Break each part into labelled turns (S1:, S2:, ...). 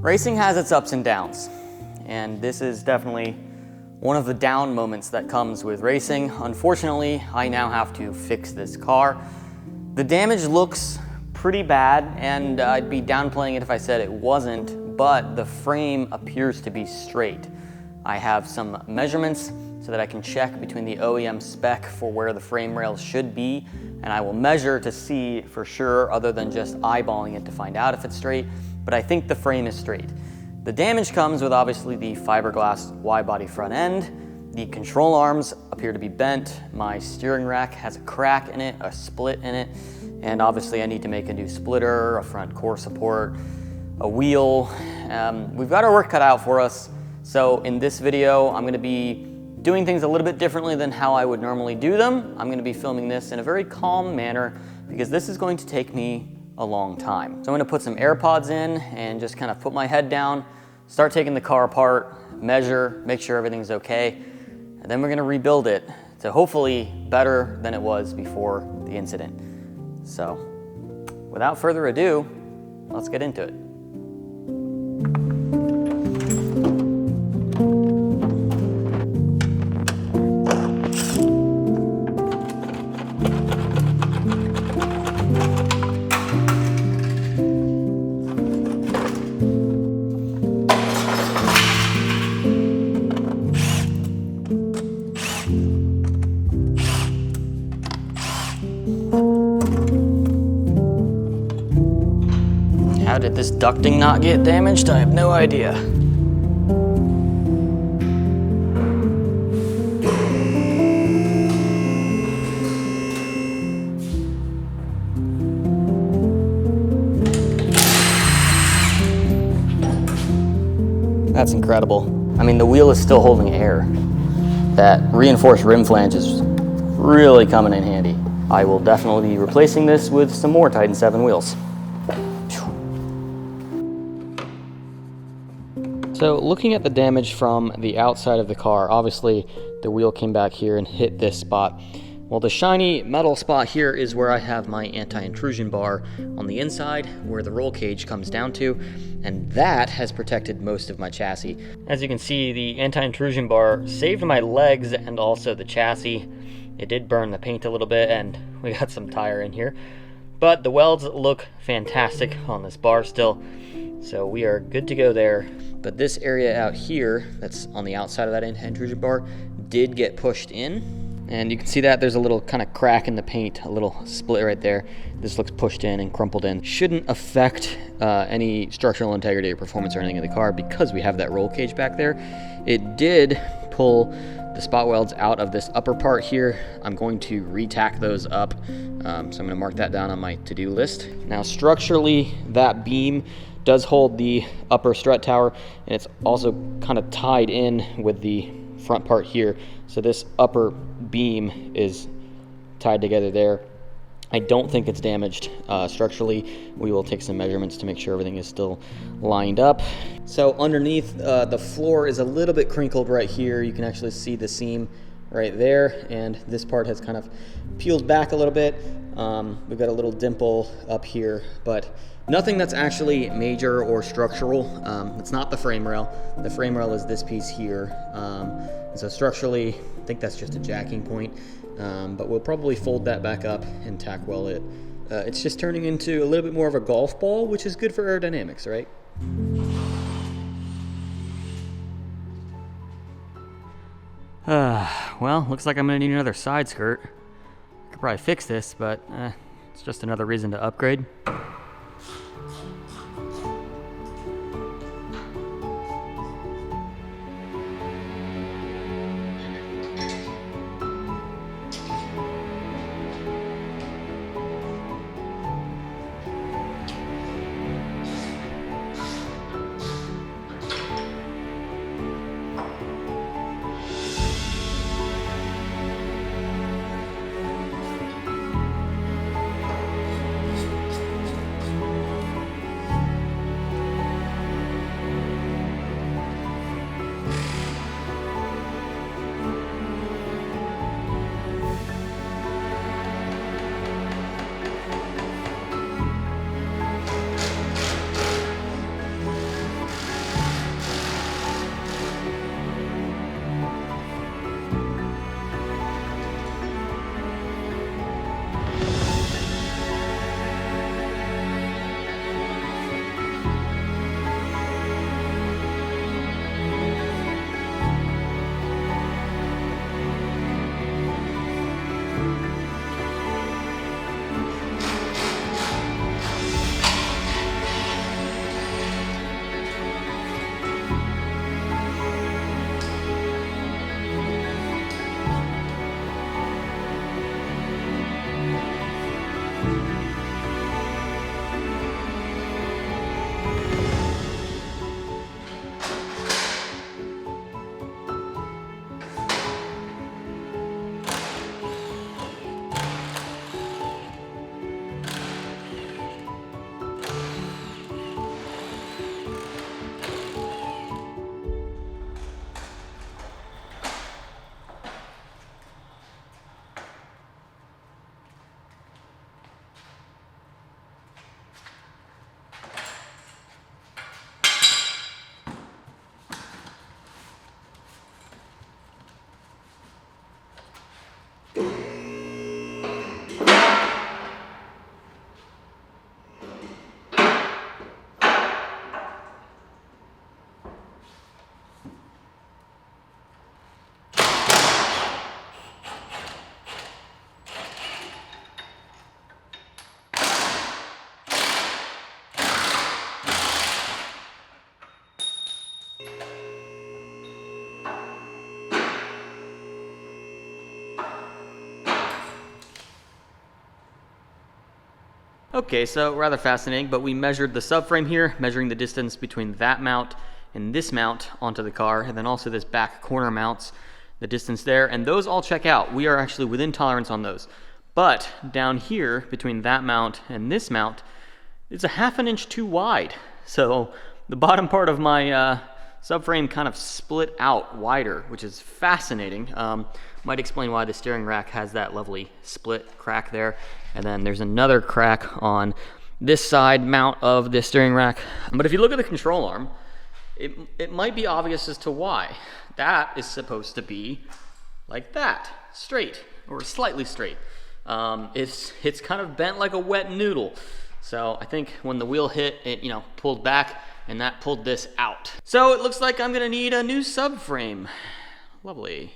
S1: Racing has its ups and downs, and this is definitely one of the down moments that comes with racing. Unfortunately, I now have to fix this car. The damage looks pretty bad, and I'd be downplaying it if I said it wasn't, but the frame appears to be straight. I have some measurements so that I can check between the OEM spec for where the frame rails should be, and I will measure to see for sure, other than just eyeballing it to find out if it's straight, but I think the frame is straight. The damage comes with obviously the fiberglass wide-body front end. The control arms appear to be bent. My steering rack has a crack in it, a split in it, and obviously I need to make a new splitter, a front core support, a wheel. We've got our work cut out for us. So in this video, I'm gonna be doing things a little bit differently than how I would normally do them. I'm gonna be filming this in a very calm manner because this is going to take me a long time. So I'm gonna put some AirPods in and just kind of put my head down, start taking the car apart, measure, make sure everything's okay, and then we're gonna rebuild it to hopefully better than it was before the incident. So without further ado, let's get into it. How did this ducting not get damaged? I have no idea. That's incredible. I mean, the wheel is still holding air. That reinforced rim flange is really coming in handy. I will definitely be replacing this with some more Titan 7 wheels. So looking at the damage from the outside of the car, obviously the wheel came back here and hit this spot. Well, the shiny metal spot here is where I have my anti-intrusion bar on the inside, where the roll cage comes down to, and that has protected most of my chassis. As you can see, the anti-intrusion bar saved my legs and also the chassis. It did burn the paint a little bit, and we got some tire in here. But the welds look fantastic on this bar still, so we are good to go there. But this area out here, that's on the outside of that anti-intrusion bar, did get pushed in. And you can see that there's a little kind of crack in the paint, a little split right there. This looks pushed in and crumpled in. Shouldn't affect any structural integrity or performance or anything of the car because we have that roll cage back there. It did pull the spot welds out of this upper part here. I'm going to re-tack those up. So I'm gonna mark that down on my to-do list. Now structurally, that beam does hold the upper strut tower, and it's also kind of tied in with the front part here. So this upper beam is tied together there. I don't think it's damaged structurally. We will take some measurements to make sure everything is still lined up. So underneath, the floor is a little bit crinkled right here. You can actually see the seam right there, and this part has kind of peeled back a little bit. We've got a little dimple up here, but nothing that's actually major or structural. It's not the frame rail. The frame rail is this piece here. So structurally, I think that's just a jacking point, but we'll probably fold that back up and tack weld it. It's just turning into a little bit more of a golf ball, which is good for aerodynamics, right? Well, looks like I'm gonna need another side skirt. I could probably fix this, but it's just another reason to upgrade. Okay, so rather fascinating, but we measured the subframe here, measuring the distance between that mount and this mount onto the car, and then also this back corner mounts, the distance there, and those all check out. We are actually within tolerance on those. But down here, between that mount and this mount, it's a 1/2 inch too wide. So the bottom part of my subframe kind of split out wider, which is fascinating. Might explain why the steering rack has that lovely split crack there. And then there's another crack on this side mount of the steering rack. But if you look at the control arm, it might be obvious as to why. That is supposed to be like that, straight, or slightly straight. It's kind of bent like a wet noodle. So I think when the wheel hit, it pulled back, and that pulled this out. So it looks like I'm gonna need a new subframe. Lovely.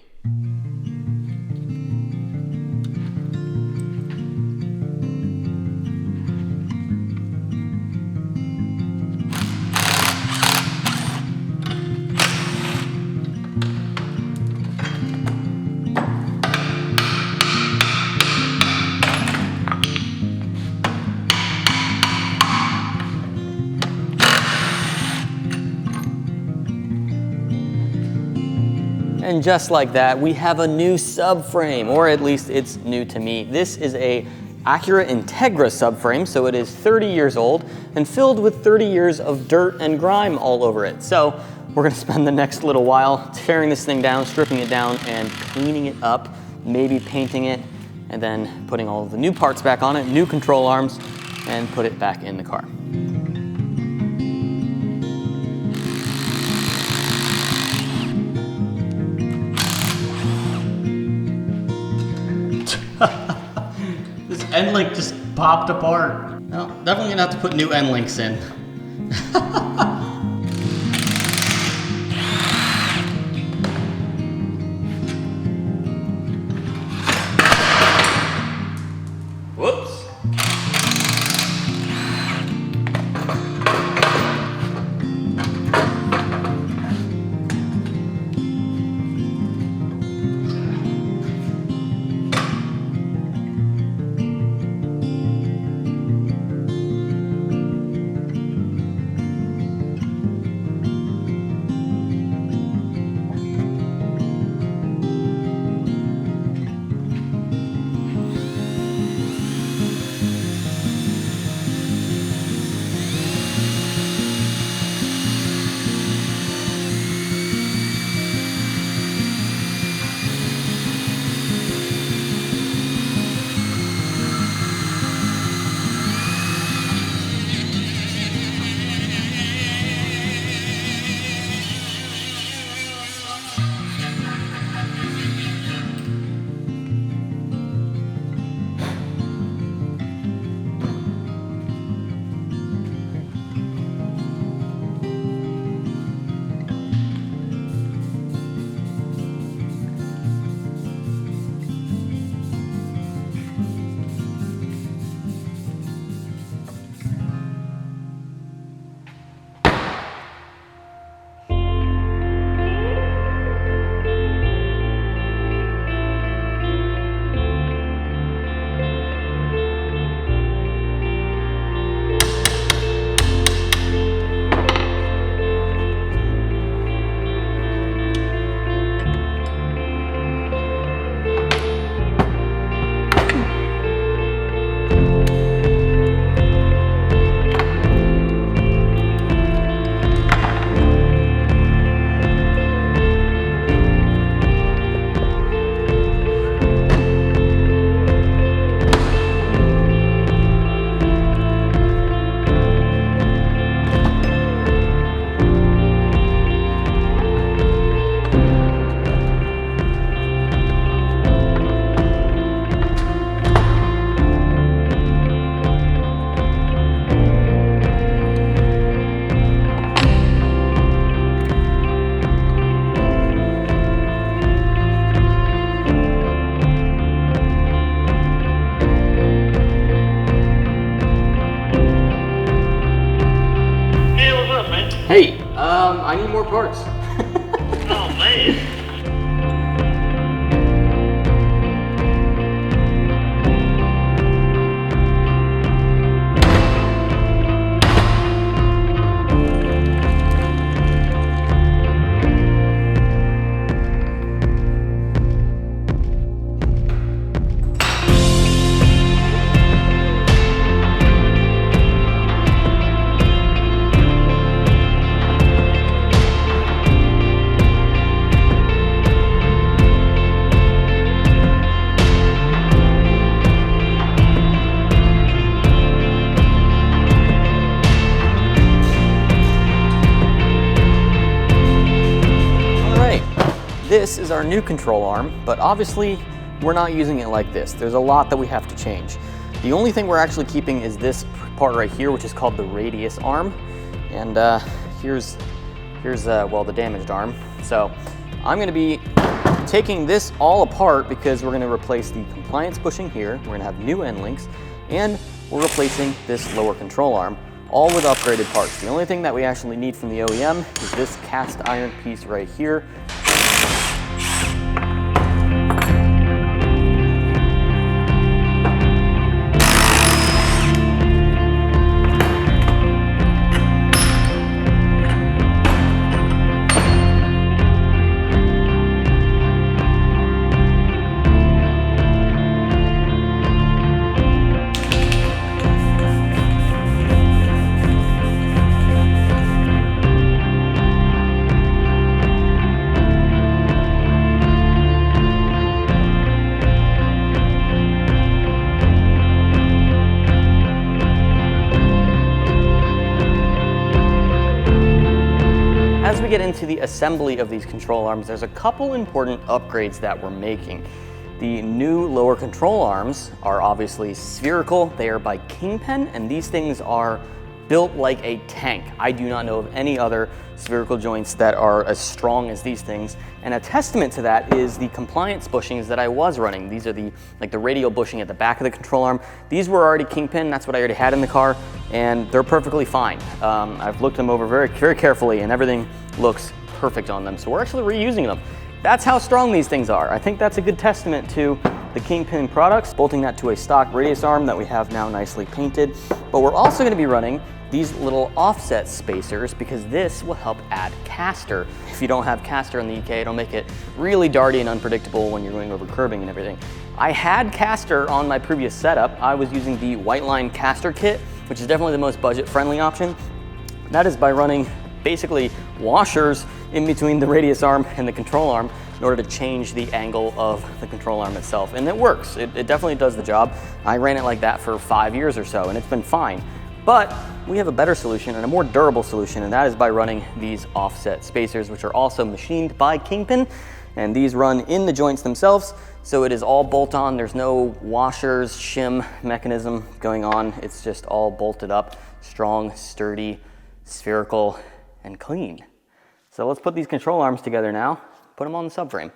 S1: And just like that, we have a new subframe, or at least it's new to me. This is a Acura Integra subframe, so it is 30 years old and filled with 30 years of dirt and grime all over it. So we're gonna spend the next little while tearing this thing down, stripping it down, and cleaning it up, maybe painting it, and then putting all of the new parts back on it, new control arms, and put it back in the car. This end link just popped apart. No, definitely gonna have to put new end links in. Whoops. Hey, I need more parts.
S2: Oh, man.
S1: This is our new control arm, but obviously we're not using it like this. There's a lot that we have to change. The only thing we're actually keeping is this part right here, which is called the radius arm. And here's well, the damaged arm. So I'm gonna be taking this all apart because we're gonna replace the compliance bushing here. We're gonna have new end links, and we're replacing this lower control arm, all with upgraded parts. The only thing that we actually need from the OEM is this cast iron piece right here. As we get into the assembly of these control arms, there's a couple important upgrades that we're making. The new lower control arms are obviously spherical. They are by Kingpin, and these things are built like a tank. I do not know of any other spherical joints that are as strong as these things. And a testament to that is the compliance bushings that I was running. These are the radial bushing at the back of the control arm. These were already Kingpin. That's what I already had in the car, and they're perfectly fine. I've looked them over very, very carefully, and everything looks perfect on them. So we're actually reusing them. That's how strong these things are. I think that's a good testament to the Kingpin products, bolting that to a stock radius arm that we have now nicely painted. But we're also gonna be running these little offset spacers because this will help add caster. If you don't have caster in the UK, it'll make it really darty and unpredictable when you're going over curbing and everything. I had caster on my previous setup. I was using the White Line caster kit, which is definitely the most budget-friendly option. That is by running basically washers in between the radius arm and the control arm in order to change the angle of the control arm itself. And it works, it definitely does the job. I ran it like that for 5 years or so, and it's been fine. But we have a better solution and a more durable solution, and that is by running these offset spacers, which are also machined by Kingpin. And these run in the joints themselves, so it is all bolt-on. There's no washers, shim mechanism going on. It's just all bolted up, strong, sturdy, spherical, and clean. So let's put these control arms together now, put them on the subframe.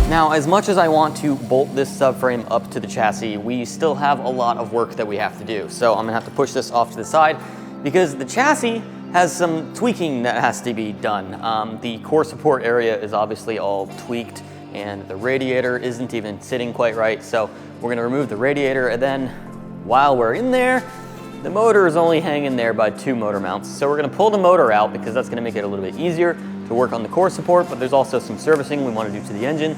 S1: Now, as much as I want to bolt this subframe up to the chassis, we still have a lot of work that we have to do. So I'm gonna have to push this off to the side because the chassis has some tweaking that has to be done. The core support area is obviously all tweaked, and the radiator isn't even sitting quite right. So we're gonna remove the radiator, and then while we're in there, the motor is only hanging there by 2 motor mounts. So we're gonna pull the motor out because that's gonna make it a little bit easier to work on the core support, but there's also some servicing we wanna do to the engine.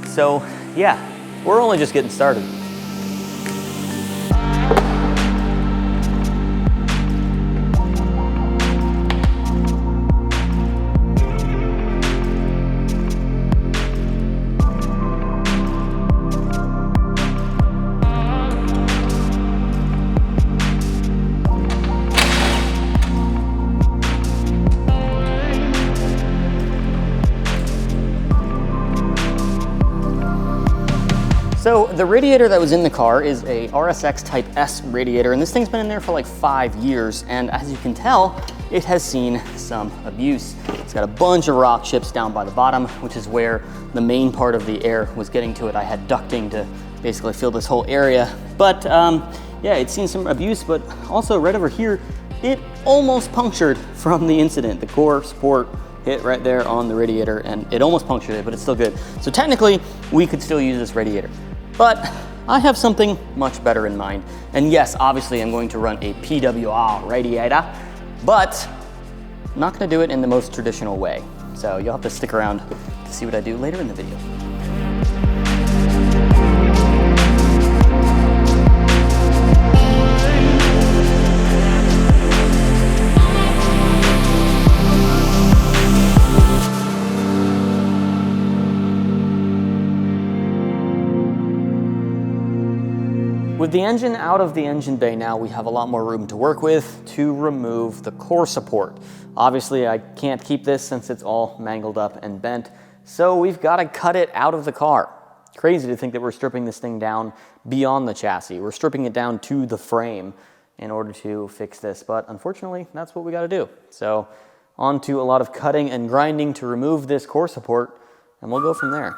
S1: So yeah, we're only just getting started. So the radiator that was in the car is a RSX Type S radiator, and this thing's been in there for like 5 years, and as you can tell, it has seen some abuse. It's got a bunch of rock chips down by the bottom, which is where the main part of the air was getting to it. I had ducting to basically fill this whole area. But yeah, it's seen some abuse, but also right over here, it almost punctured from the incident. The core support hit right there on the radiator and it almost punctured it, but it's still good. So technically, we could still use this radiator. But I have something much better in mind. And yes, obviously I'm going to run a PW-AHH radiator, but I'm not gonna do it in the most traditional way. So you'll have to stick around to see what I do later in the video. With the engine out of the engine bay now, we have a lot more room to work with to remove the core support. Obviously, I can't keep this since it's all mangled up and bent, so we've got to cut it out of the car. Crazy to think that we're stripping this thing down beyond the chassis. We're stripping it down to the frame in order to fix this, but unfortunately, that's what we got to do. So on to a lot of cutting and grinding to remove this core support, and we'll go from there.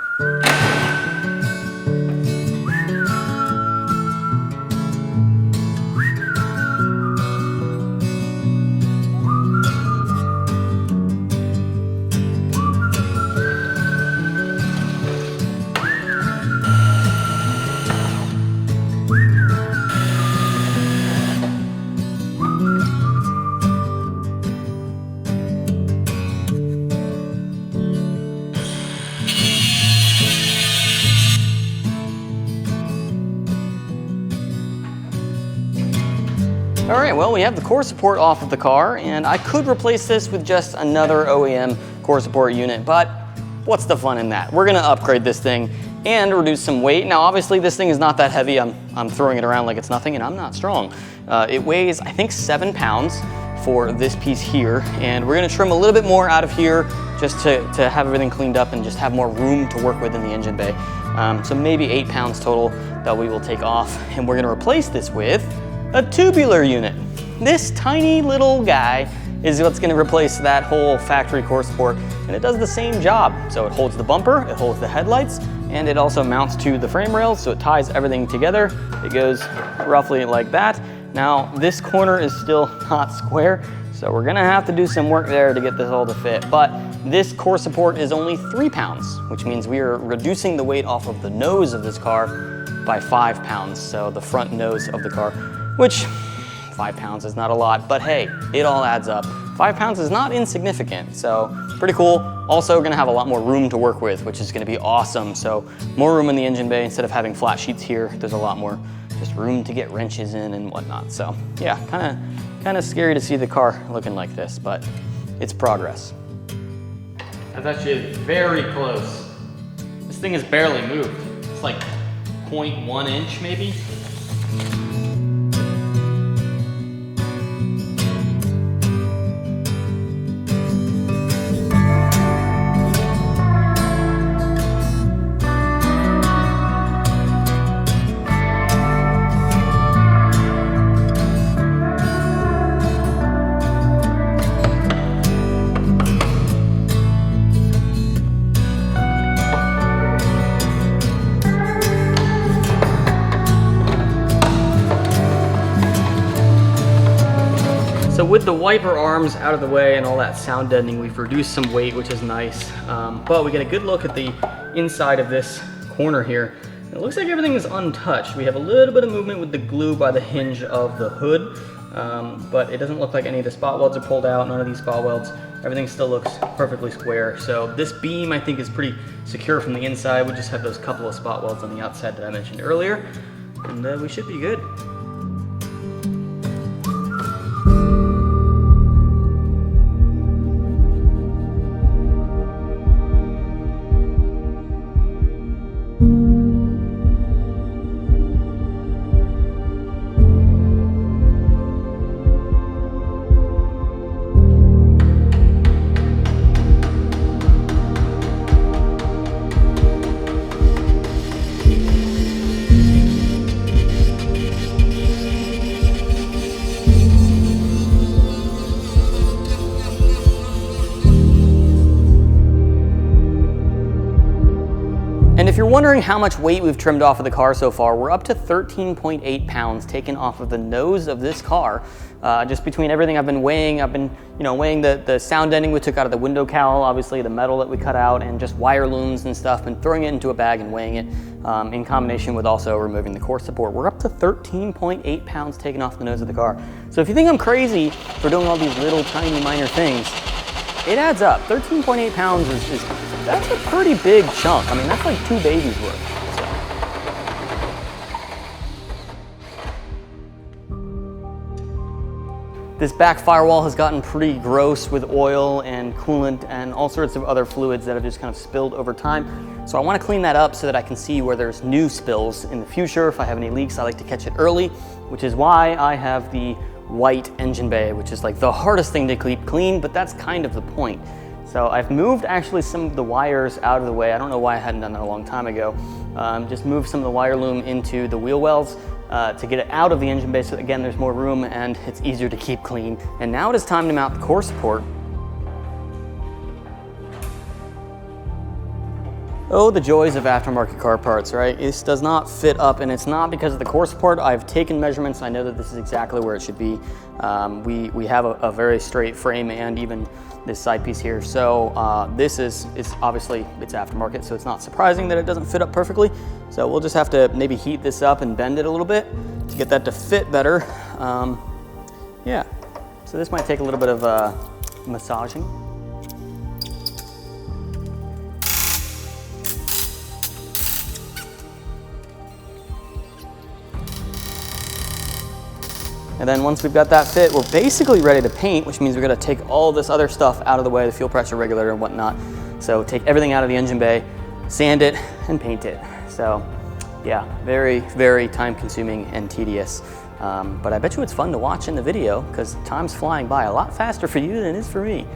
S1: All right, well, we have the core support off of the car, and I could replace this with just another OEM core support unit, but what's the fun in that? We're gonna upgrade this thing and reduce some weight. Now, obviously, this thing is not that heavy. I'm throwing it around like it's nothing, and I'm not strong. It weighs, I think, 7 pounds for this piece here, and we're gonna trim a little bit more out of here just to have everything cleaned up and just have more room to work with in the engine bay. So maybe 8 pounds total that we will take off, and we're gonna replace this with a tubular unit. This tiny little guy is what's gonna replace that whole factory core support, and it does the same job. So it holds the bumper, it holds the headlights, and it also mounts to the frame rails, so it ties everything together. It goes roughly like that. Now, this corner is still not square, so we're gonna have to do some work there to get this all to fit, but this core support is only 3 pounds, which means we are reducing the weight off of the nose of this car by 5 pounds, so the front nose of the car, which 5 pounds is not a lot, but hey, it all adds up. 5 pounds is not insignificant, so pretty cool. Also gonna have a lot more room to work with, which is gonna be awesome. So more room in the engine bay. Instead of having flat sheets here, there's a lot more just room to get wrenches in and whatnot. So yeah, kind of scary to see the car looking like this, but it's progress. That's actually very close. This thing is barely moved. It's like 0.1 inch maybe. So with the wiper arms out of the way and all that sound deadening, we've reduced some weight, which is nice. But we get a good look at the inside of this corner here. It looks like everything is untouched. We have a little bit of movement with the glue by the hinge of the hood, but it doesn't look like any of the spot welds are pulled out, none of these spot welds. Everything still looks perfectly square. So this beam, I think, is pretty secure from the inside. We just have those couple of spot welds on the outside that I mentioned earlier, and we should be good. you're wondering how much weight we've trimmed off of the car so far, we're up to 13.8 pounds taken off of the nose of this car. Just between everything I've been weighing the sound ending we took out of the window cowl, obviously the metal that we cut out, and just wire looms and stuff, and throwing it into a bag and weighing it in combination with also removing the core support. We're up to 13.8 pounds taken off the nose of the car. So if you think I'm crazy for doing all these little tiny minor things, it adds up. 13.8 pounds that's a pretty big chunk. I mean, that's like 2 babies worth. This back firewall has gotten pretty gross with oil and coolant and all sorts of other fluids that have just kind of spilled over time. So I want to clean that up so that I can see where there's new spills in the future. If I have any leaks, I like to catch it early, which is why I have the white engine bay, which is like the hardest thing to keep clean, but that's kind of the point. So I've moved actually some of the wires out of the way. I don't know why I hadn't done that a long time ago. Just moved some of the wire loom into the wheel wells to get it out of the engine bay, so again there's more room and it's easier to keep clean. And now it is time to mount the core support. Oh, the joys of aftermarket car parts, right? This does not fit up, and it's not because of the core support. I've taken measurements. I know that this is exactly where it should be. We have a very straight frame and even this side piece here. So this is obviously, it's aftermarket, so it's not surprising that it doesn't fit up perfectly. So we'll just have to maybe heat this up and bend it a little bit to get that to fit better. Yeah, so this might take a little bit of massaging. And then once we've got that fit, we're basically ready to paint, which means we're gonna take all this other stuff out of the way, the fuel pressure regulator and whatnot. So take everything out of the engine bay, sand it, and paint it. So yeah, very, very time consuming and tedious. But I bet you it's fun to watch in the video because time's flying by a lot faster for you than it is for me.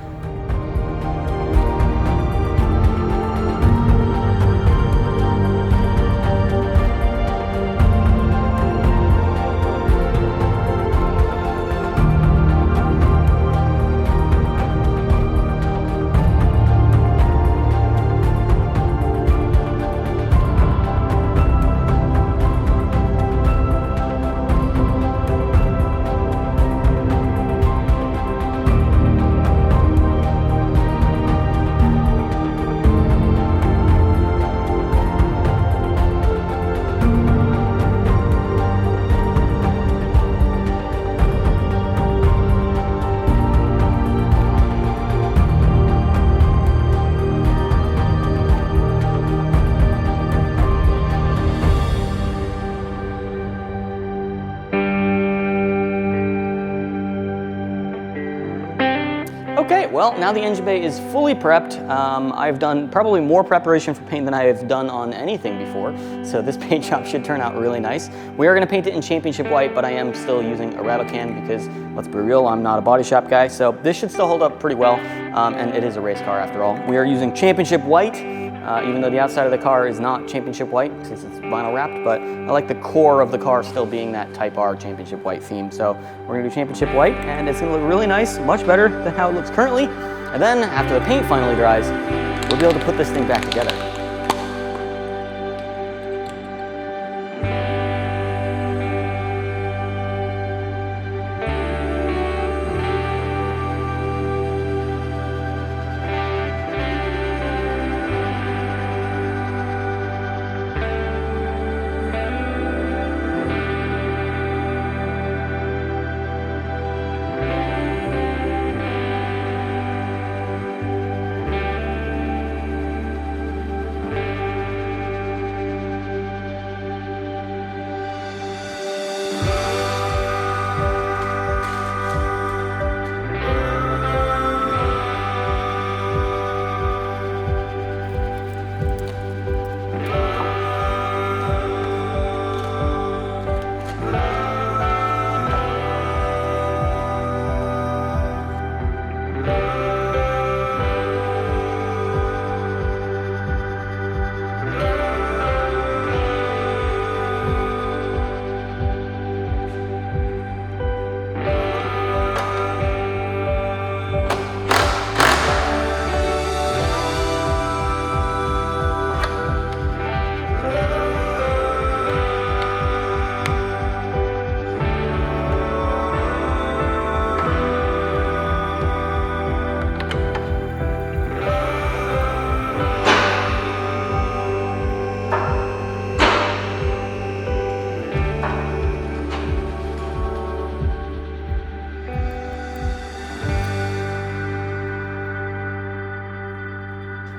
S1: Okay, well, now the engine bay is fully prepped. I've done probably more preparation for paint than I have done on anything before, so this paint job should turn out really nice. We are going to paint it in championship white, but I am still using a rattle can because, let's be real, I'm not a body shop guy, so this should still hold up pretty well, and it is a race car after all. We are using championship white, even though the outside of the car is not championship white since it's vinyl wrapped, but I like the core of the car still being that Type R championship white theme. So we're gonna do championship white, and it's gonna look really nice, much better than how it looks currently. And then after the paint finally dries, we'll be able to put this thing back together.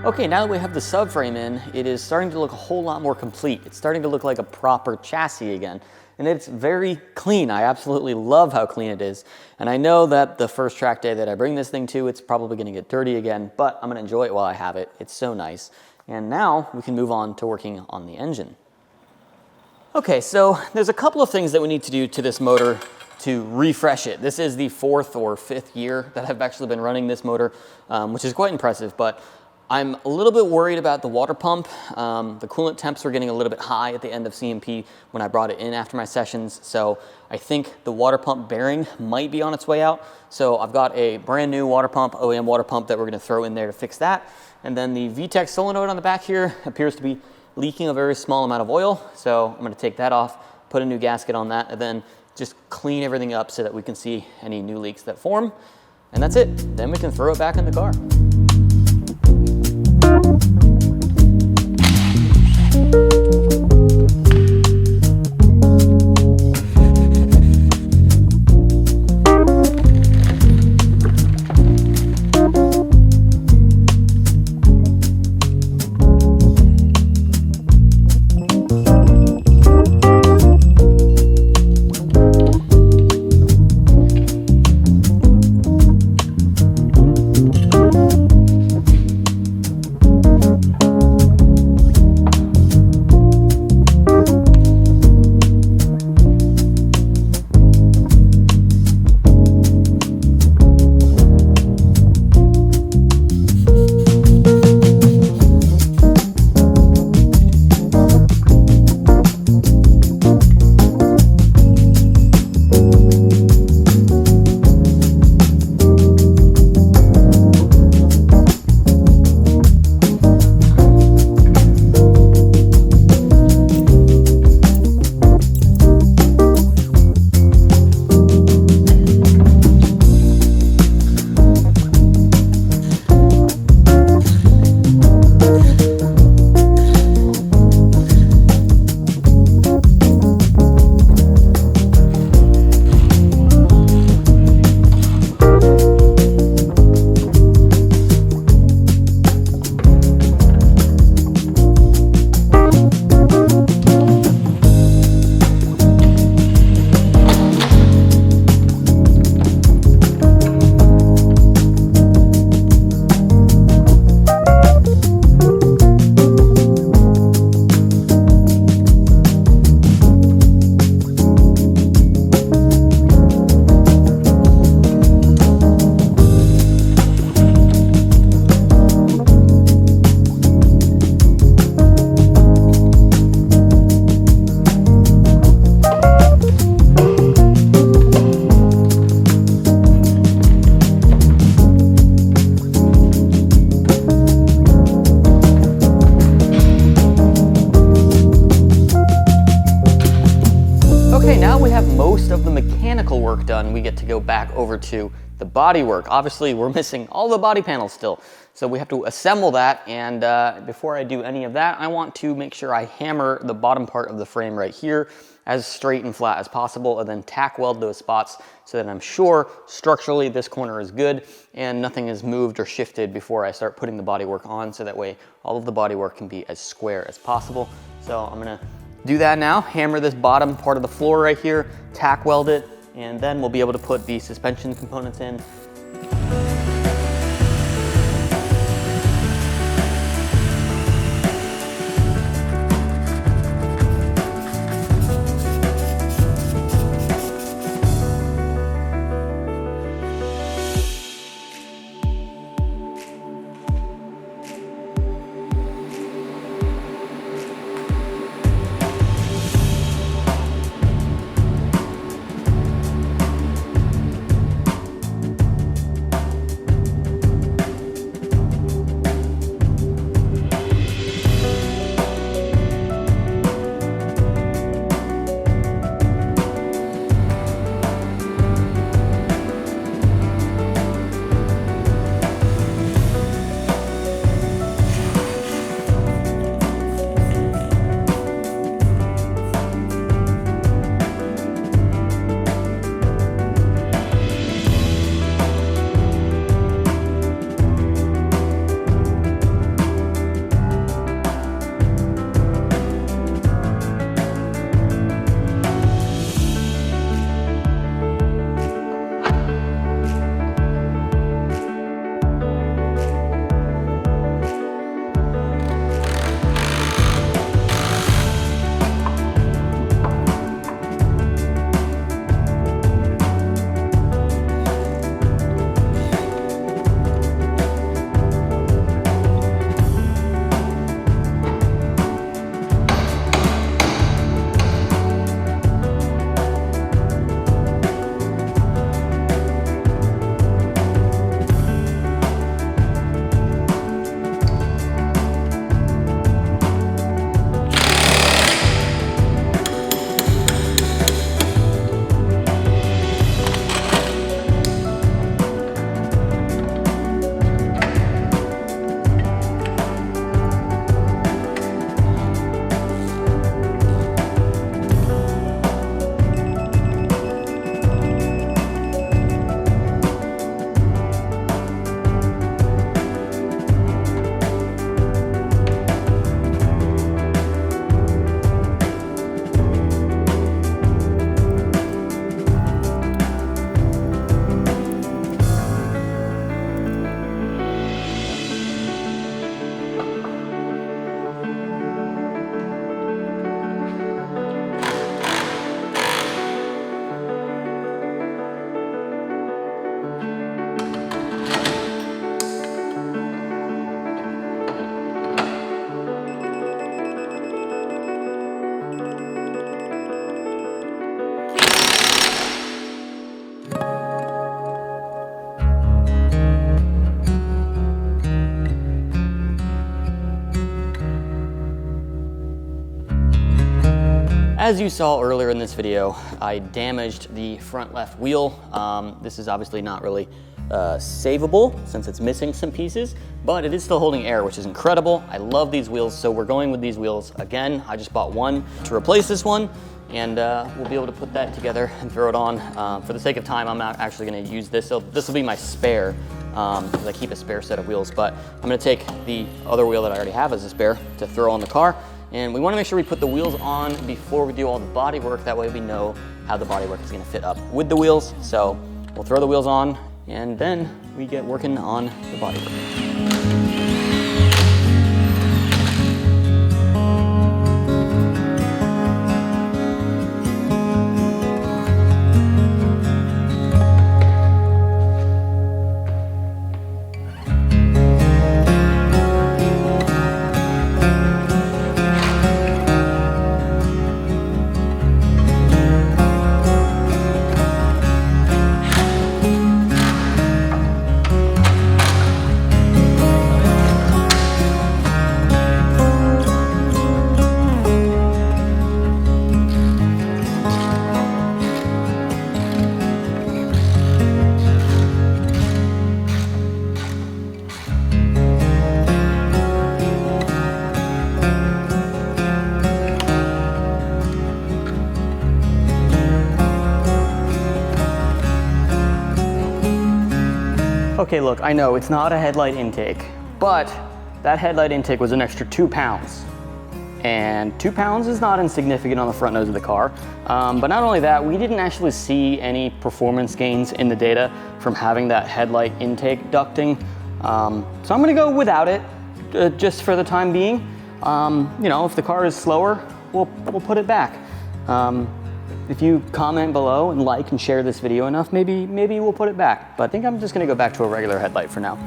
S1: Okay, now that we have the subframe in, it is starting to look a whole lot more complete. It's starting to look like a proper chassis again. And it's very clean. I absolutely love how clean it is. And I know that the first track day that I bring this thing to, it's probably gonna get dirty again, but I'm gonna enjoy it while I have it. It's so nice. And now we can move on to working on the engine. Okay, so there's a couple of things that we need to do to this motor to refresh it. This is the 4th or 5th year that I've actually been running this motor, which is quite impressive, but I'm a little bit worried about the water pump. The coolant temps were getting a little bit high at the end of CMP when I brought it in after my sessions, so I think the water pump bearing might be on its way out. So I've got a brand new water pump, OEM water pump, that we're gonna throw in there to fix that. And then the VTEC solenoid on the back here appears to be leaking a very small amount of oil, so I'm gonna take that off, put a new gasket on that, and then just clean everything up so that we can see any new leaks that form. And that's it. Then we can throw it back in the car. work done, we get to go back over to the body work. Obviously, we're missing all the body panels still, so we have to assemble that, and before I do any of that, I want to make sure I hammer the bottom part of the frame right here as straight and flat as possible, and then tack weld those spots so that I'm sure structurally this corner is good and nothing is moved or shifted before I start putting the body work on, so that way all of the body work can be as square as possible. So I'm gonna do that now, hammer this bottom part of the floor right here, tack weld it, and then we'll be able to put the suspension components in. As you saw earlier in this video, I damaged the front left wheel. This is obviously not really savable since it's missing some pieces, but it is still holding air, which is incredible. I love these wheels, so we're going with these wheels again. I just bought one to replace this one, and we'll be able to put that together and throw it on. For the sake of time, I'm not actually gonna use this, so this will be my spare, because I keep a spare set of wheels, but I'm gonna take the other wheel that I already have as a spare to throw on the car. And we wanna make sure we put the wheels on before we do all the body work. That way we know how the body work is gonna fit up with the wheels. So we'll throw the wheels on and then we get working on the body work. Okay, look, I know it's not a headlight intake, but that headlight intake was an extra 2 pounds. And 2 pounds is not insignificant on the front nose of the car. But not only that, we didn't actually see any performance gains in the data from having that headlight intake ducting. So I'm gonna go without it, just for the time being. You know, if the car is slower, we'll put it back. If you comment below and like and share this video enough, maybe we'll put it back. But I think I'm just gonna go back to a regular headlight for now.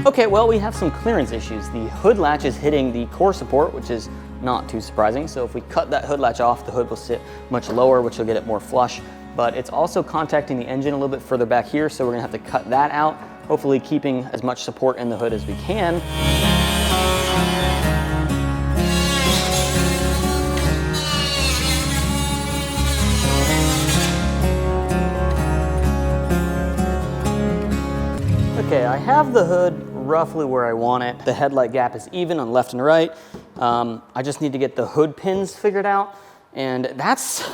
S1: Okay, well, we have some clearance issues. The hood latch is hitting the core support, which is not too surprising. So if we cut that hood latch off, the hood will sit much lower, which will get it more flush. But it's also contacting the engine a little bit further back here, so we're gonna have to cut that out, hopefully keeping as much support in the hood as we can. Okay, I have the hood roughly where I want it. The headlight gap is even on left and right. I just need to get the hood pins figured out, and that's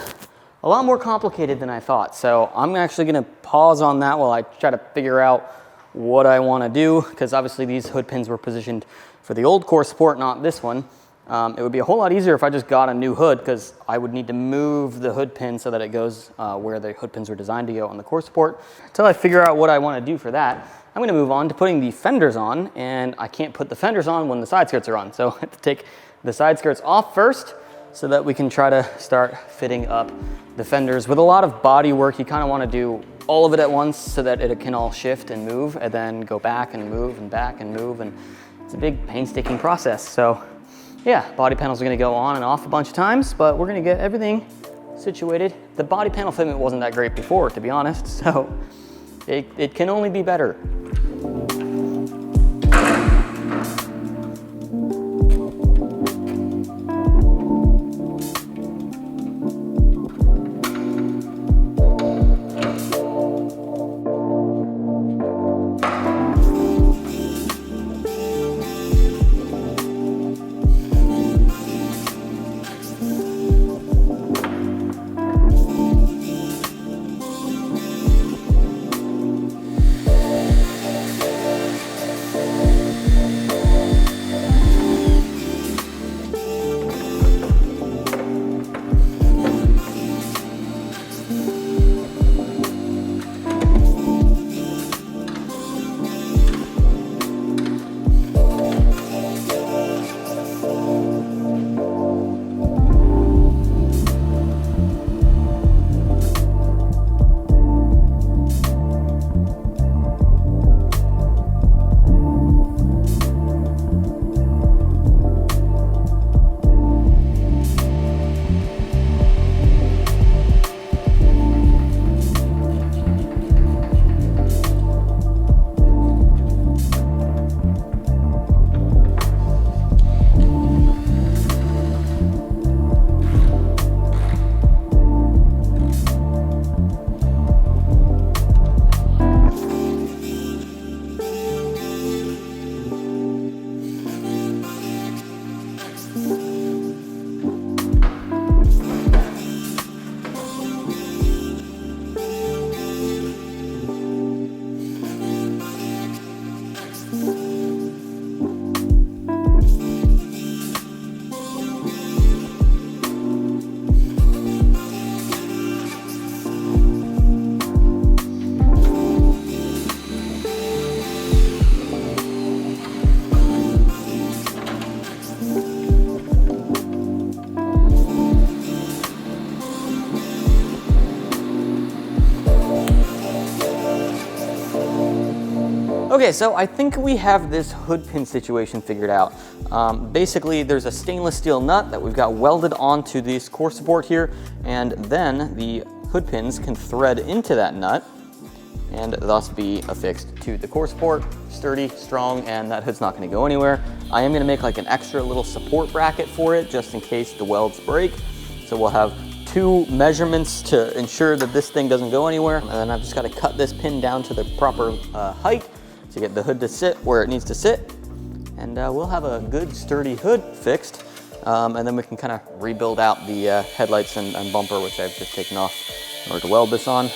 S1: a lot more complicated than I thought. So I'm actually gonna pause on that while I try to figure out what I wanna do, because obviously these hood pins were positioned for the old core support, not this one. It would be a whole lot easier if I just got a new hood, because I would need to move the hood pin so that it goes where the hood pins were designed to go on the core support. Until I figure out what I wanna do for that, I'm gonna move on to putting the fenders on, and I can't put the fenders on when the side skirts are on. So I have to take the side skirts off first so that we can try to start fitting up the fenders. With a lot of body work, you kind of want to do all of it at once so that it can all shift and move, and then go back and move and back and move, and it's a big painstaking process. So yeah, body panels are going to go on and off a bunch of times, but we're going to get everything situated. The body panel fitment wasn't that great before, to be honest, so it can only be better. Okay, so I think we have this hood pin situation figured out. Basically, there's a stainless steel nut that we've got welded onto this core support here, and then the hood pins can thread into that nut and thus be affixed to the core support. Sturdy, strong, and that hood's not gonna go anywhere. I am gonna make like an extra little support bracket for it just in case the welds break. So we'll have 2 measurements to ensure that this thing doesn't go anywhere. And then I've just gotta cut this pin down to the proper height to get the hood to sit where it needs to sit. And we'll have a good sturdy hood fixed. And then we can kind of rebuild out the headlights and bumper, which I've just taken off in order to weld this on.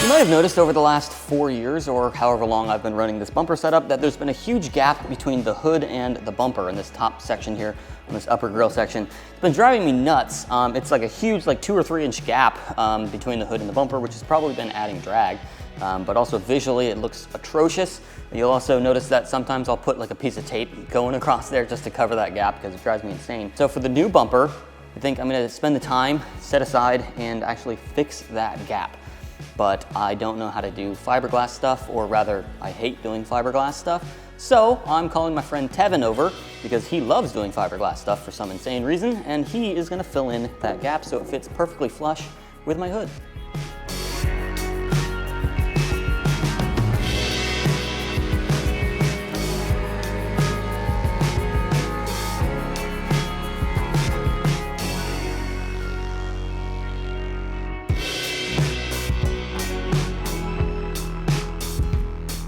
S1: You might have noticed over the last 4 years, or however long I've been running this bumper setup, that there's been a huge gap between the hood and the bumper in this top section here, on this upper grille section. It's been driving me nuts. It's like a huge, like 2 or 3 inch gap between the hood and the bumper, which has probably been adding drag. But also visually it looks atrocious. You'll also notice that sometimes I'll put like a piece of tape going across there just to cover that gap because it drives me insane. So for the new bumper, I think I'm gonna spend the time, set aside, and actually fix that gap. But I don't know how to do fiberglass stuff, or rather, I hate doing fiberglass stuff. So I'm calling my friend Tevin over because he loves doing fiberglass stuff for some insane reason, and he is gonna fill in that gap so it fits perfectly flush with my hood.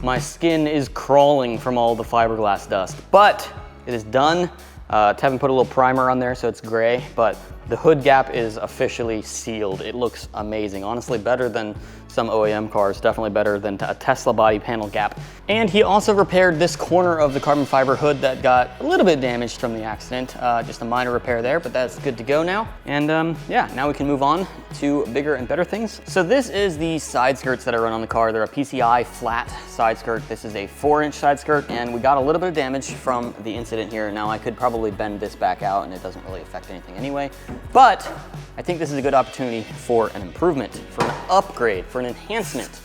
S1: My skin is crawling from all the fiberglass dust, but it is done. Tevin put a little primer on there so it's gray, but the hood gap is officially sealed. It looks amazing. Honestly, better than some OEM cars, definitely better than a Tesla body panel gap. And he also repaired this corner of the carbon fiber hood that got a little bit damaged from the accident. Just a minor repair there, but that's good to go now. And yeah, now we can move on to bigger and better things. So this is the side skirts that I run on the car. They're a PCI flat side skirt. This is a 4-inch side skirt, and we got a little bit of damage from the incident here. Now I could probably bend this back out and it doesn't really affect anything anyway. But I think this is a good opportunity for an improvement, for an upgrade, for an enhancement.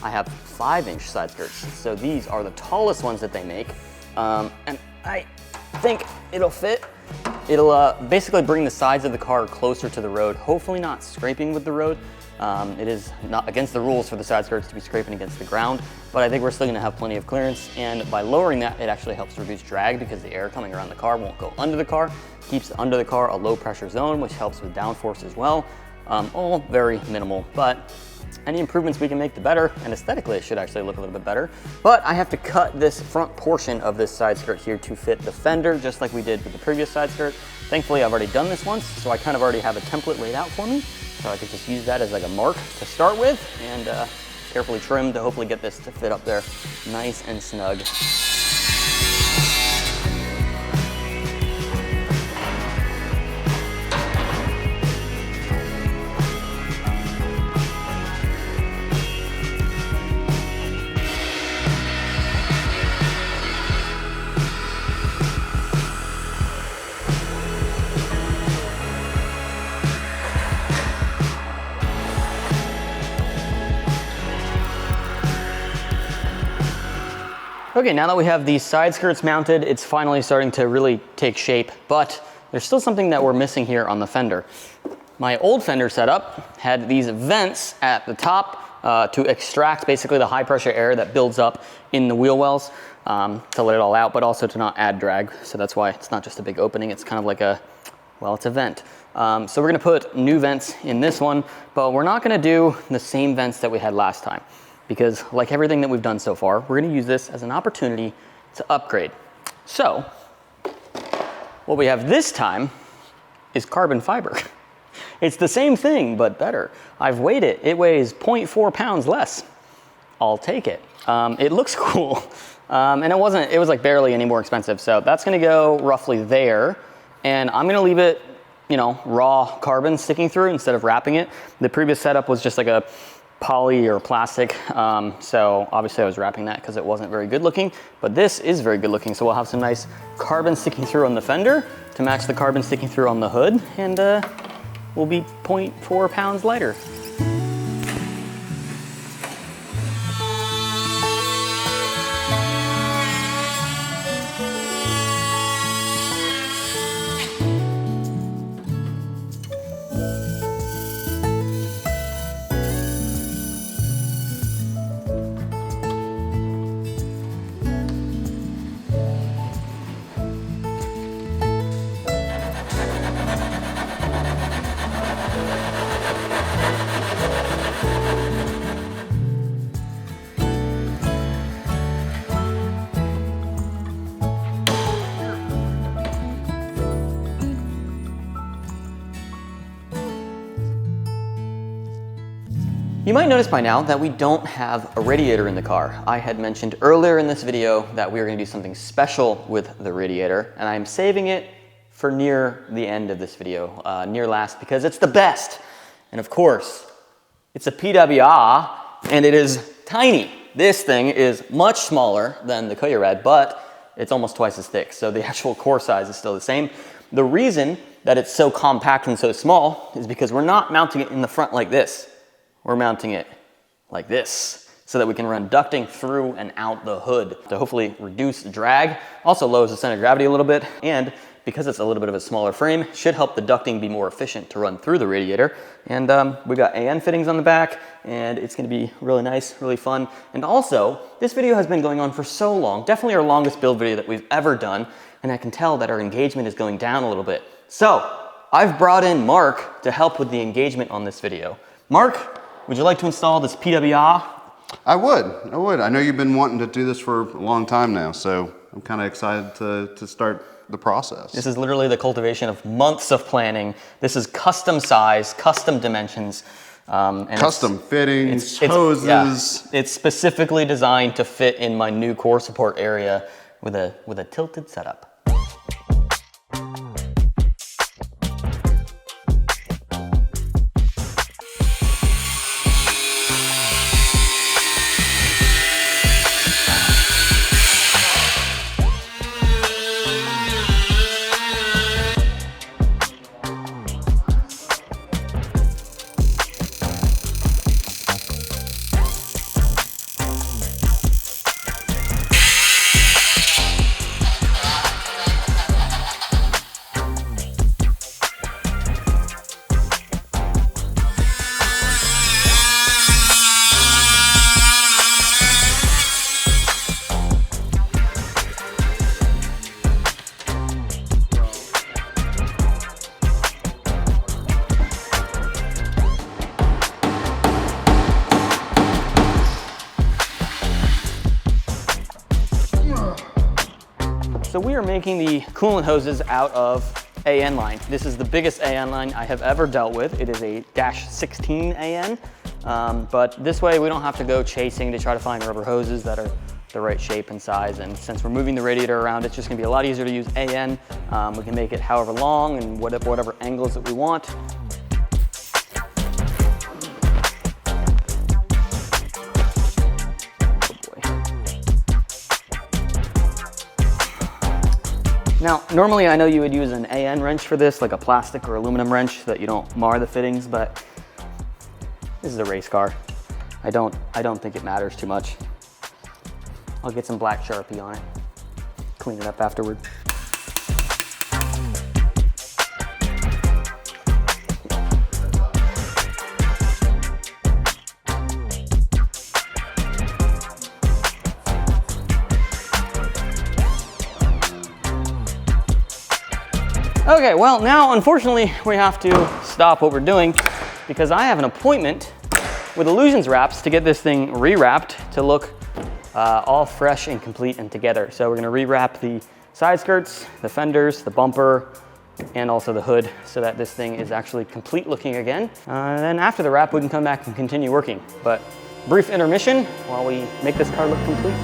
S1: I have 5-inch side skirts. So these are the tallest ones that they make. And I think it'll fit. It'll basically bring the sides of the car closer to the road, hopefully not scraping with the road. It is not against the rules for the side skirts to be scraping against the ground, but I think we're still gonna have plenty of clearance, and by lowering that, it actually helps reduce drag because the air coming around the car won't go under the car, keeps under the car a low pressure zone, which helps with downforce as well. All very minimal, but any improvements we can make, the better, and aesthetically it should actually look a little bit better. But I have to cut this front portion of this side skirt here to fit the fender, just like we did with the previous side skirt. Thankfully, I've already done this once, so I kind of already have a template laid out for me. So I could just use that as like a mark to start with, and carefully trim to hopefully get this to fit up there nice and snug. Okay, now that we have these side skirts mounted, it's finally starting to really take shape, but there's still something that we're missing here on the fender. My old fender setup had these vents at the top to extract basically the high pressure air that builds up in the wheel wells to let it all out, but also to not add drag. So that's why it's not just a big opening, it's kind of like a Well, it's a vent. So we're gonna put new vents in this one, but we're not gonna do the same vents that we had last time, because like everything that we've done so far, we're gonna use this as an opportunity to upgrade. So what we have this time is carbon fiber. It's the same thing, but better. I've weighed it. It weighs 0.4 pounds less. I'll take it. It looks cool. And it was like barely any more expensive. So that's gonna go roughly there. And I'm gonna leave it, you know, raw carbon sticking through instead of wrapping it. The previous setup was just like a poly or plastic. So obviously I was wrapping that because it wasn't very good looking, but this is very good looking. So we'll have some nice carbon sticking through on the fender to match the carbon sticking through on the hood, and we'll be 0.4 pounds lighter. You might notice by now that we don't have a radiator in the car. I had mentioned earlier in this video that we were going to do something special with the radiator, and I'm saving it for near the end of this video, near last, because it's the best. And of course, it's a PW-AHH, and it is tiny. This thing is much smaller than the Koyarad, but it's almost twice as thick, so the actual core size is still the same. The reason that it's so compact and so small is because we're not mounting it in the front like this. We're mounting it like this so that we can run ducting through and out the hood to hopefully reduce drag, also lowers the center of gravity a little bit, and because it's a little bit of a smaller frame, should help the ducting be more efficient to run through the radiator. And we've got AN fittings on the back, and it's gonna be really nice, really fun. And also, this video has been going on for so long, definitely our longest build video that we've ever done, and I can tell that our engagement is going down a little bit. So, I've brought in Mark to help with the engagement on this video. Mark, would you like to install this PW-AHH?
S3: I would. I know you've been wanting to do this for a long time now, so I'm kind of excited to start the process.
S1: This is literally the cultivation of months of planning. This is custom size, custom dimensions. And
S3: custom fittings, hoses.
S1: Yeah, it's specifically designed to fit in my new core support area with a tilted setup. So we are making the coolant hoses out of AN line. This is the biggest AN line I have ever dealt with. It is a -16 AN, but this way we don't have to go chasing to try to find rubber hoses that are the right shape and size. And since we're moving the radiator around, it's just gonna be a lot easier to use AN. We can make it however long and whatever angles that we want. Now, normally I know you would use an AN wrench for this, like a plastic or aluminum wrench so that you don't mar the fittings, but this is a race car. I don't think it matters too much. I'll get some black Sharpie on it, clean it up afterward. Okay, well now unfortunately we have to stop what we're doing because I have an appointment with Illusions Wraps to get this thing rewrapped to look all fresh and complete and together. So we're gonna rewrap the side skirts, the fenders, the bumper, and also the hood so that this thing is actually complete looking again. And then after the wrap, we can come back and continue working. But brief intermission while we make this car look complete.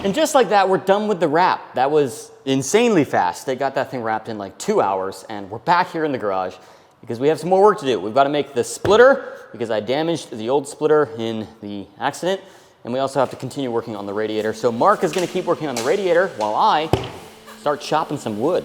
S1: And just like that, we're done with the wrap. That was insanely fast. They got that thing wrapped in like 2 hours, and we're back here in the garage because we have some more work to do. We've got to make the splitter because I damaged the old splitter in the accident, and we also have to continue working on the radiator. So Mark is going to keep working on the radiator while I start chopping some wood.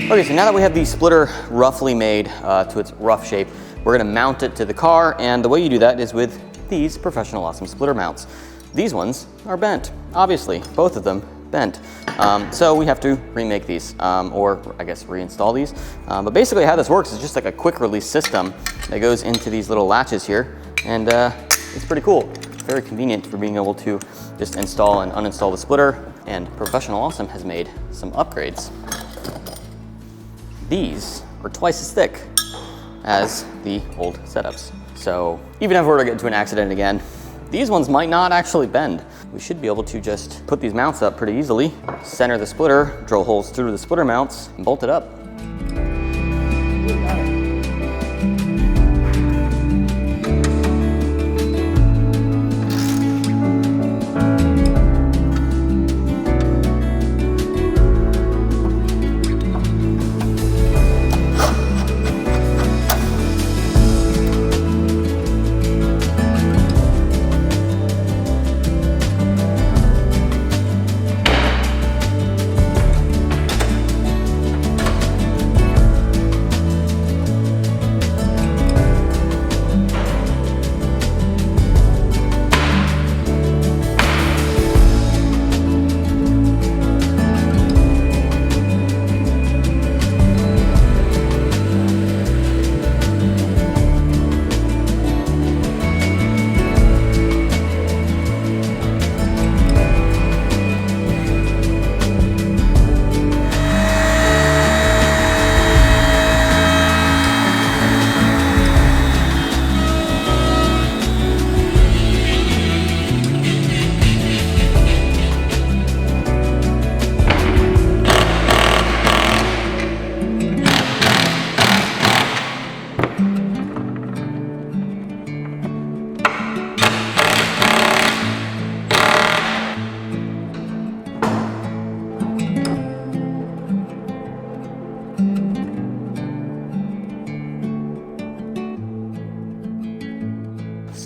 S1: Okay, so now that we have the splitter roughly made to its rough shape, we're gonna mount it to the car, and the way you do that is with these Professional Awesome splitter mounts. These ones are bent, obviously, both of them bent. So we have to remake these, or I guess reinstall these. But basically how this works is just like a quick release system that goes into these little latches here, and it's pretty cool. Very convenient for being able to just install and uninstall the splitter, and Professional Awesome has made some upgrades. These are twice as thick as the old setups. So even if we were to get into an accident again, these ones might not actually bend. We should be able to just put these mounts up pretty easily, center the splitter, drill holes through the splitter mounts, and bolt it up.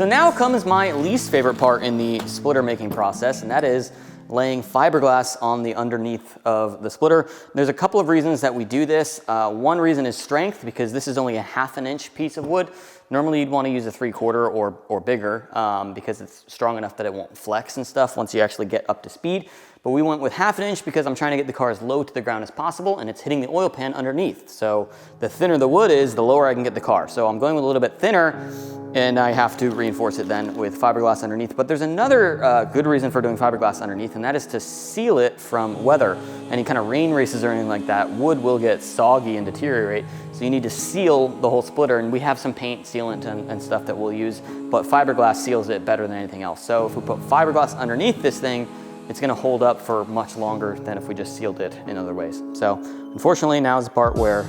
S1: So now comes my least favorite part in the splitter making process, and that is laying fiberglass on the underneath of the splitter. There's a couple of reasons that we do this. One reason is strength, because this is only a 1/2 inch piece of wood. Normally you'd want to use a 3/4 or bigger because it's strong enough that it won't flex and stuff once you actually get up to speed. But we went with 1/2 inch because I'm trying to get the car as low to the ground as possible, and it's hitting the oil pan underneath. So the thinner the wood is, the lower I can get the car. So I'm going with a little bit thinner, and I have to reinforce it then with fiberglass underneath. But there's another good reason for doing fiberglass underneath, and that is to seal it from weather. Any kind of rain races or anything like that, wood will get soggy and deteriorate. So you need to seal the whole splitter, and we have some paint sealant and stuff that we'll use, but fiberglass seals it better than anything else. So if we put fiberglass underneath this thing, it's gonna hold up for much longer than if we just sealed it in other ways. So unfortunately, now is the part where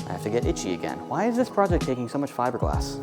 S1: I have to get itchy again. Why is this project taking so much fiberglass?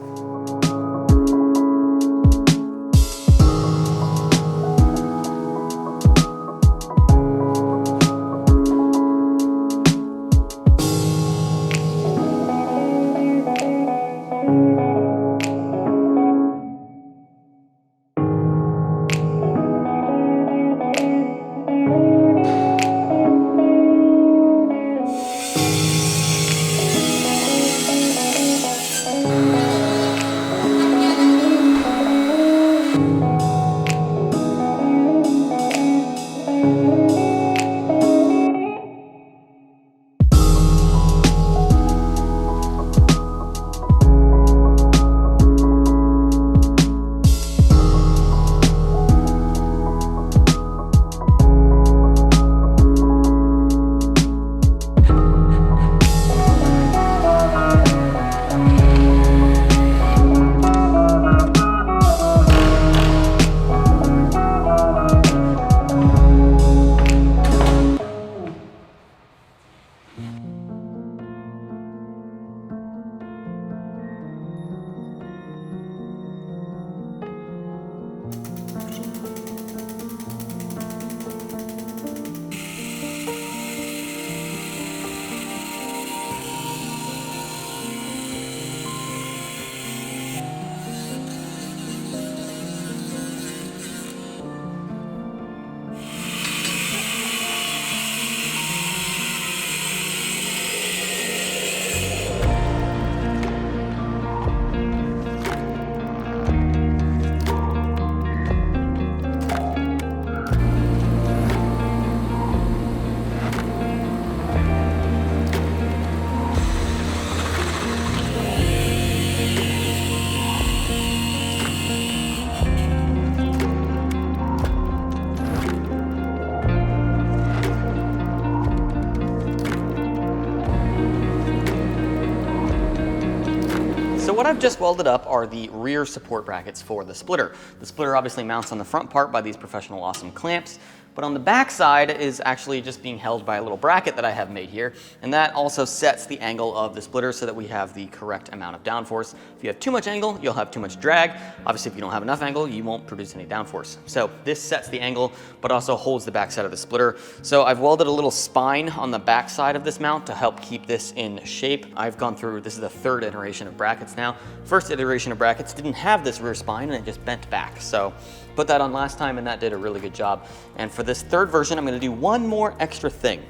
S1: What I've just welded up are the rear support brackets for the splitter. The splitter obviously mounts on the front part by these professional awesome clamps, but on the back side is actually just being held by a little bracket that I have made here, and that also sets the angle of the splitter so that we have the correct amount of downforce. If you have too much angle, you'll have too much drag. Obviously, if you don't have enough angle, you won't produce any downforce. So this sets the angle, but also holds the back side of the splitter. So I've welded a little spine on the back side of this mount to help keep this in shape. I've gone through, this is the 3rd iteration of brackets now. First iteration of brackets didn't have this rear spine and it just bent back. So put that on last time and that did a really good job. And for this 3rd version, I'm gonna do one more extra thing.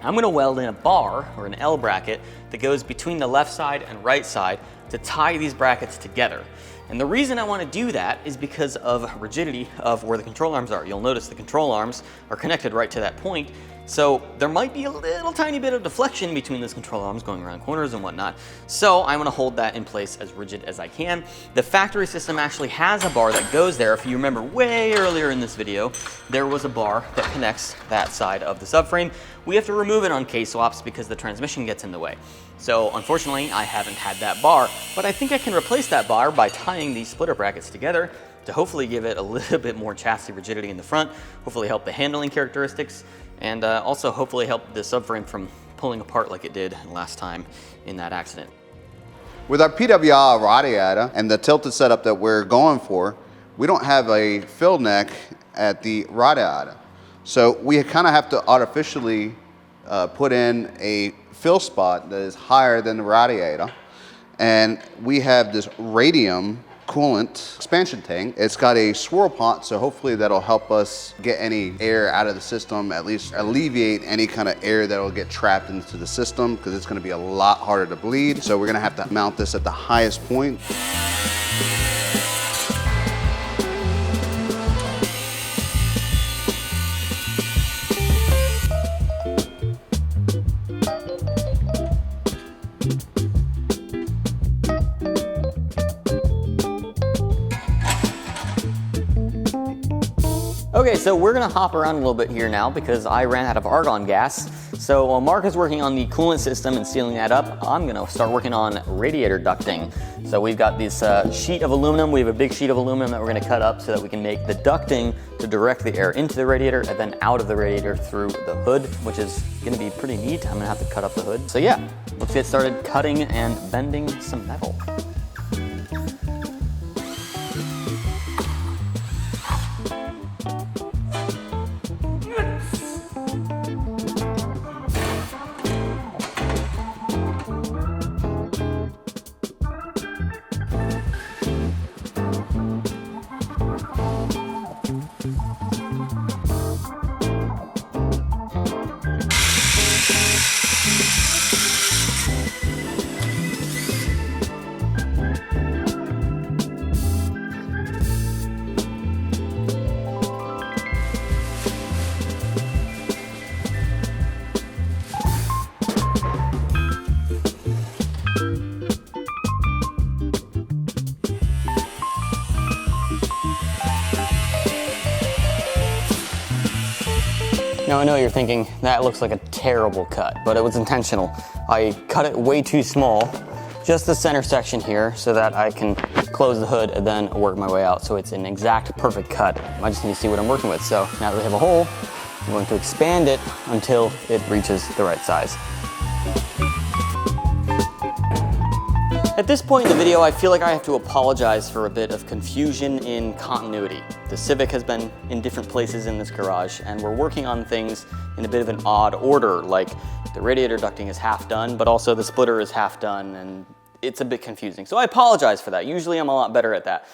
S1: I'm gonna weld in a bar or an L bracket that goes between the left side and right side to tie these brackets together. And the reason I want to do that is because of rigidity of where the control arms are. You'll notice the control arms are connected right to that point. So there might be a little tiny bit of deflection between those control arms going around corners and whatnot. So I want to hold that in place as rigid as I can. The factory system actually has a bar that goes there. If you remember way earlier in this video, there was a bar that connects that side of the subframe. We have to remove it on K-swaps because the transmission gets in the way. So unfortunately, I haven't had that bar, but I think I can replace that bar by tying these splitter brackets together to hopefully give it a little bit more chassis rigidity in the front, hopefully help the handling characteristics, and also hopefully help the subframe from pulling apart like it did last time in that accident.
S3: With our PW-AHH radiator and the tilted setup that we're going for, we don't have a fill neck at the radiator. So we kind of have to artificially put in a fill spot that is higher than the radiator. And we have this Radium coolant expansion tank. It's got a swirl pot, so hopefully that'll help us get any air out of the system, at least alleviate any kind of air that'll get trapped into the system, because it's gonna be a lot harder to bleed. So we're gonna have to mount this at the highest point.
S1: Okay, so we're gonna hop around a little bit here now because I ran out of argon gas. So while Mark is working on the coolant system and sealing that up, I'm gonna start working on radiator ducting. So we've got this sheet of aluminum. We have a big sheet of aluminum that we're gonna cut up so that we can make the ducting to direct the air into the radiator and then out of the radiator through the hood, which is gonna be pretty neat. I'm gonna have to cut up the hood. So yeah, let's get started cutting and bending some metal. Now I know you're thinking, that looks like a terrible cut, but it was intentional. I cut it way too small, just the center section here, so that I can close the hood and then work my way out. So it's an exact perfect cut. I just need to see what I'm working with. So now that we have a hole, I'm going to expand it until it reaches the right size. At this point in the video, I feel like I have to apologize for a bit of confusion in continuity. The Civic has been in different places in this garage, and we're working on things in a bit of an odd order, like the radiator ducting is half done, but also the splitter is half done, and it's a bit confusing. So I apologize for that. Usually I'm a lot better at that.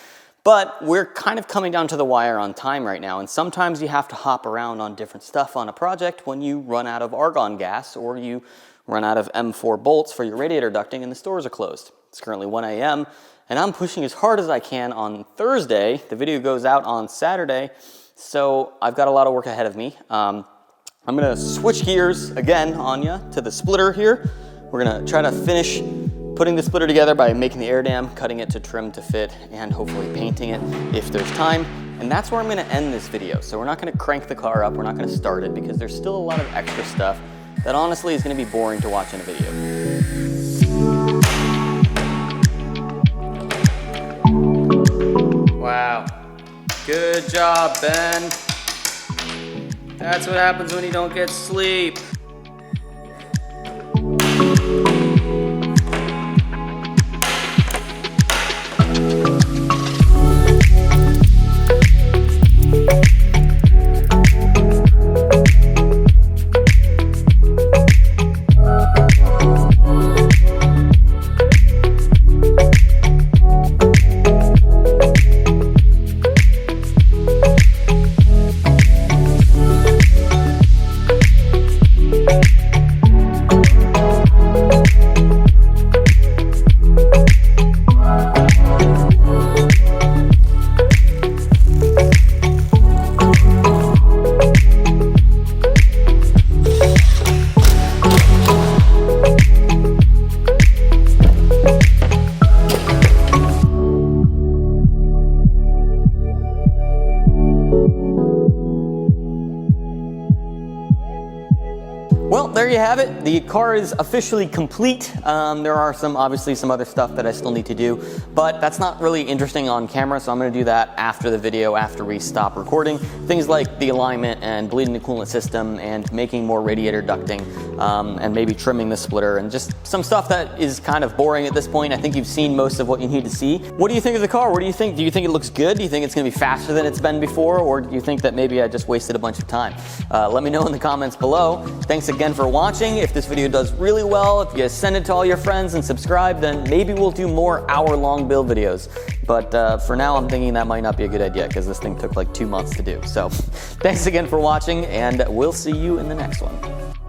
S1: But we're kind of coming down to the wire on time right now, and sometimes you have to hop around on different stuff on a project when you run out of argon gas or you run out of M4 bolts for your radiator ducting and the stores are closed. It's currently 1 a.m. and I'm pushing as hard as I can on Thursday. The video goes out on Saturday, so I've got a lot of work ahead of me. I'm gonna switch gears again on you to the splitter here. We're gonna try to finish putting the splitter together by making the air dam, cutting it to trim to fit, and hopefully painting it if there's time. And that's where I'm gonna end this video. So we're not gonna crank the car up, we're not gonna start it because there's still a lot of extra stuff that honestly is gonna be boring to watch in a video. Wow, good job, Ben. That's what happens when you don't get sleep. Well, there you have it. The car is officially complete. There are obviously some other stuff that I still need to do, but that's not really interesting on camera, so I'm gonna do that after the video, after we stop recording. Things like the alignment and bleeding the coolant system and making more radiator ducting and maybe trimming the splitter and just some stuff that is kind of boring at this point. I think you've seen most of what you need to see. What do you think of the car? What do you think? Do you think it looks good? Do you think it's gonna be faster than it's been before? Or do you think that maybe I just wasted a bunch of time? Let me know in the comments below. Thanks again again for watching. If this video does really well, if you send it to all your friends and subscribe, then maybe we'll do more hour-long build videos. But for now, I'm thinking that might not be a good idea because this thing took like 2 months to do. So thanks again for watching, and we'll see you in the next one.